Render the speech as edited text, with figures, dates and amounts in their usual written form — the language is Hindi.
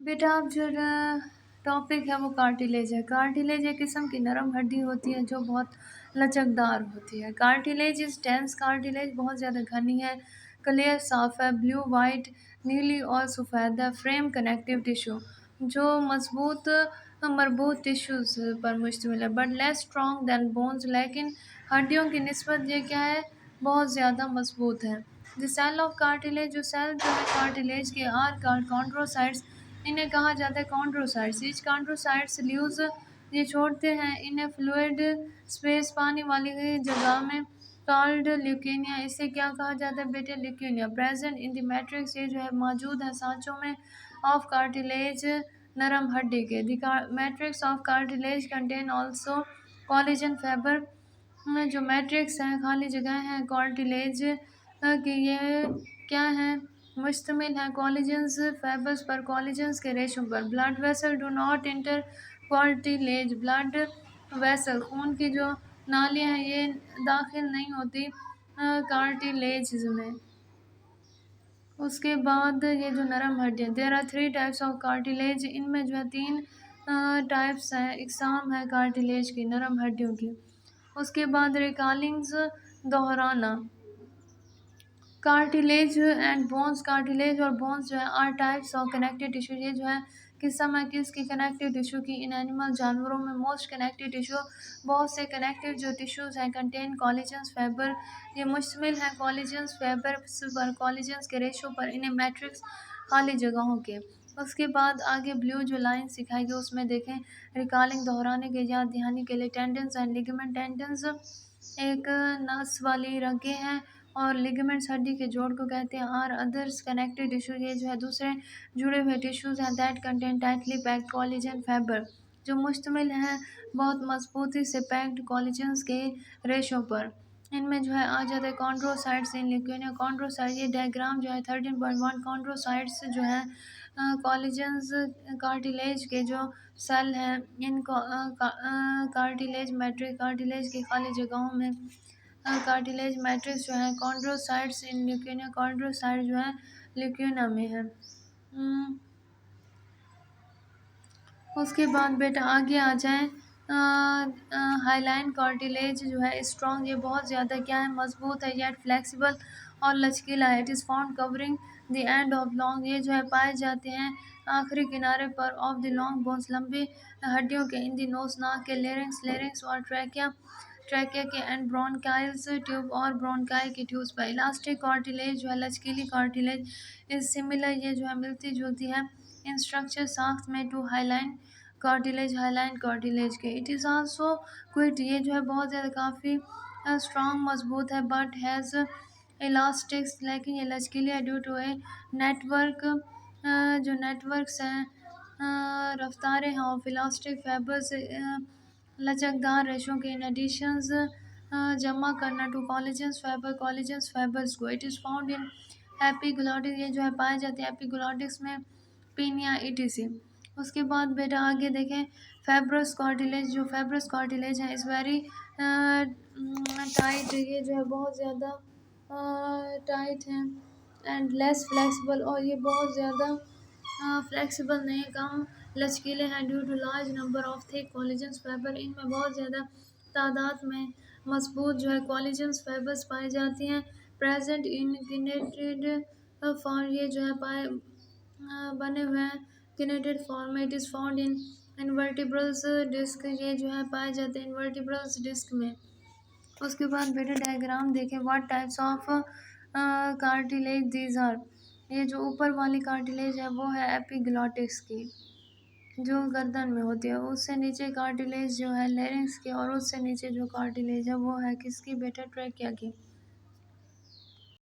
बेटा अब जो टॉपिक है वो कार्टिलेज है। कार्टिलेज एक किस्म की नरम हड्डी होती है जो बहुत लचकदार होती है। Cartilage is dense. कार्टिलेज बहुत ज़्यादा घनी है, क्लियर साफ है, ब्लू वाइट नीली और सफ़ेद है। फ्रेम कनेक्टिव टिश्यू जो मजबूत मरबूत टिश्यूज़ पर मुश्तमिल है, but less strong than bones. लेकिन हड्डियों की निस्बत ये क्या है, बहुत ज़्यादा मजबूत है। द सेल ऑफ कार्टिलेज, जो सेल जो है कार्टिलेज के आर कॉन्ड्रोसाइट्स, इन्हें कहा जाता है कॉन्ड्रोसाइट्स। ईच कॉन्ड्रोसाइट्स ल्यूज, ये छोड़ते हैं इन्हें फ्लूइड स्पेस, पानी वाली जगह में, कॉल्ड ल्यूकेनिया। इसे क्या कहा जाता है बेटे, ल्यूकेनिया। प्रेजेंट इन द मैट्रिक्स, ये जो है मौजूद है सांचों में, ऑफ कार्टिलेज, नरम हड्डी के। The matrix of cartilage contain also collagen fibre, जो मैट्रिक्स हैं खाली जगह हैं कार्टिलेज कि ये क्या है, मुश्तमिल है कॉलेजन्स फाइबर्स पर, कॉलेजन्स के रेशों पर। Blood vessel do not inter cartilage, blood vessel खून की जो नालियाँ हैं ये दाखिल नहीं होती कार्टिलेज में। उसके बाद ये जो नरम हड्डियाँ, there are 3 types of cartilage, इनमें जो है 3 टाइप्स हैं, इकसाम है कार्टिलेज की, नरम हड्डियों की। उसके बाद रिकॉलिंग्स, दोहराना। कार्टिलेज एंड बोन्स, कार्टिलेज और बोन्स जो है are types of connective tissue, ये जो है किस्म है किसकी, कनेक्टिव टिश्यू की। इन एनिमल, जानवरों में मोस्ट कनेक्टिव टिश्यू, बहुत से कनेक्टिव जो टिश्यूज़ हैं कंटेन कॉलेजन्स फाइबर, ये मुश्तमिल है कॉलेजन्स फाइबर पर, कॉलेजन्स के रेशो पर, इन्हें मैट्रिक्स खाली जगहों के। उसके बाद आगे ब्लू जो लाइन सिखाई गई उसमें देखें, रिकॉलिंग दोहराने के, याद दहानी के लिए। टेंडन्स एंड लिगामेंट, टेंडन्स एक नस वाली रगें हैं और लिगामेंट्स हड्डी के जोड़ को कहते हैं। आर अदर्स कनेक्टिव टिश्यू, ये जो है दूसरे जुड़े हुए टिश्यूज़ हैं, that contain tightly packed collagen fibre, जो मुश्तमिल हैं बहुत मजबूती से पैक्ड कोलेजन्स के रेशों पर। इनमें जो है आ जाते हैं कॉन्ड्रोसाइट्स इन ल्यूकेमिया। कॉन्ड्रोसाइट, ये डायग्राम जो है 13.1, कॉन्ड्रोसाइट्स जो है कोलेजन्स कार्टिलेज के जो सेल हैं, इन कार्टिलेज मैट्रिक्स, कार्टिलेज की खाली जगहों में कार्टिलेज मैट्रिक्स जो है कॉन्ड्रोसाइट्स इन ल्यूकेमिया, कॉन्ड्रोसाइट जो है ल्यूकेमिया में है। उसके बाद बेटा आगे आ जाए, हाईलाइन कार्टिलेज जो है स्ट्रॉन्ग, ये बहुत ज़्यादा क्या है, मजबूत है, येट फ्लेक्सिबल और लचकीला है। It is found covering the end of long, ये जो है पाए जाते हैं आखिरी किनारे पर, ऑफ द लॉन्ग बोन्स, लंबी हड्डियों के। इन द नोज, नाक के। लेरिंग्स, लेरिंग्स और ट्रैकिया, ट्रैकिया के। एंड ब्रोंकाइल्स ट्यूब और ब्रोंकाई के ट्यूब्स पर। इलास्टिक कार्टिलेज जो है लचकीली कार्टिलेज, इस सिमिलर, ये जो है मिलती जुलती है इन स्ट्रक्चर साख्त में to hyaline cartilage, hyaline cartilage के। इट इज़ आल्सो क्विट, ये जो है बहुत ज़्यादा काफ़ी स्ट्रॉन्ग मजबूत है, बट हैज़ इलास्टिक्स, लेकिन ये लचकीली है ड्यू टू ए नेटवर्क, जो नेटवर्क्स हैं, रफ्तारें हैं ऑफ इलास्टिक फाइबर्स, लचकदार रेशों के। इन एडिशंस, जमा करना टू कॉलेजन्स फाइबर, कॉलेजन्स फाइबर्स को। It is found in epiglottis, ये जो है पाए जाते हैं एपिग्लोटिक्स में, पिनिया ईटीसी। उसके बाद बेटा आगे देखें, फाइब्रस कार्टिलेज, जो फाइब्रस कार्टिलेज है इस वेरी टाइट, ये जो है बहुत ज़्यादा टाइट है, एंड लेस फ्लेक्सिबल, और ये बहुत ज़्यादा फ्लेक्सिबल नहीं, कम लचकीले हैं, due to large number of thick collagens fibre, इनमें बहुत ज़्यादा तादाद में मजबूत जो है कॉलेजन्स फाइबर्स पाई जाती हैं। प्रेजेंट इन किनेटेड फॉर्म, ये जो है पाए बने हुए हैं किनेटेड फॉर्म में। It is found in invertebrals disc, ये जो है पाए जाते हैं इनवर्टिब्रल्स डिस्क में। उसके बाद बेटा डायग्राम देखें, what types of cartilage these are, ये जो ऊपर वाली कार्टिलेज है वो है एपिग्लॉटिक्स की, जो गर्दन में होती है। उससे नीचे कार्टिलेज जो है लेरिंक्स की, और उससे नीचे जो कार्टिलेज है वो है किसकी बेटा, ट्रैकिया की।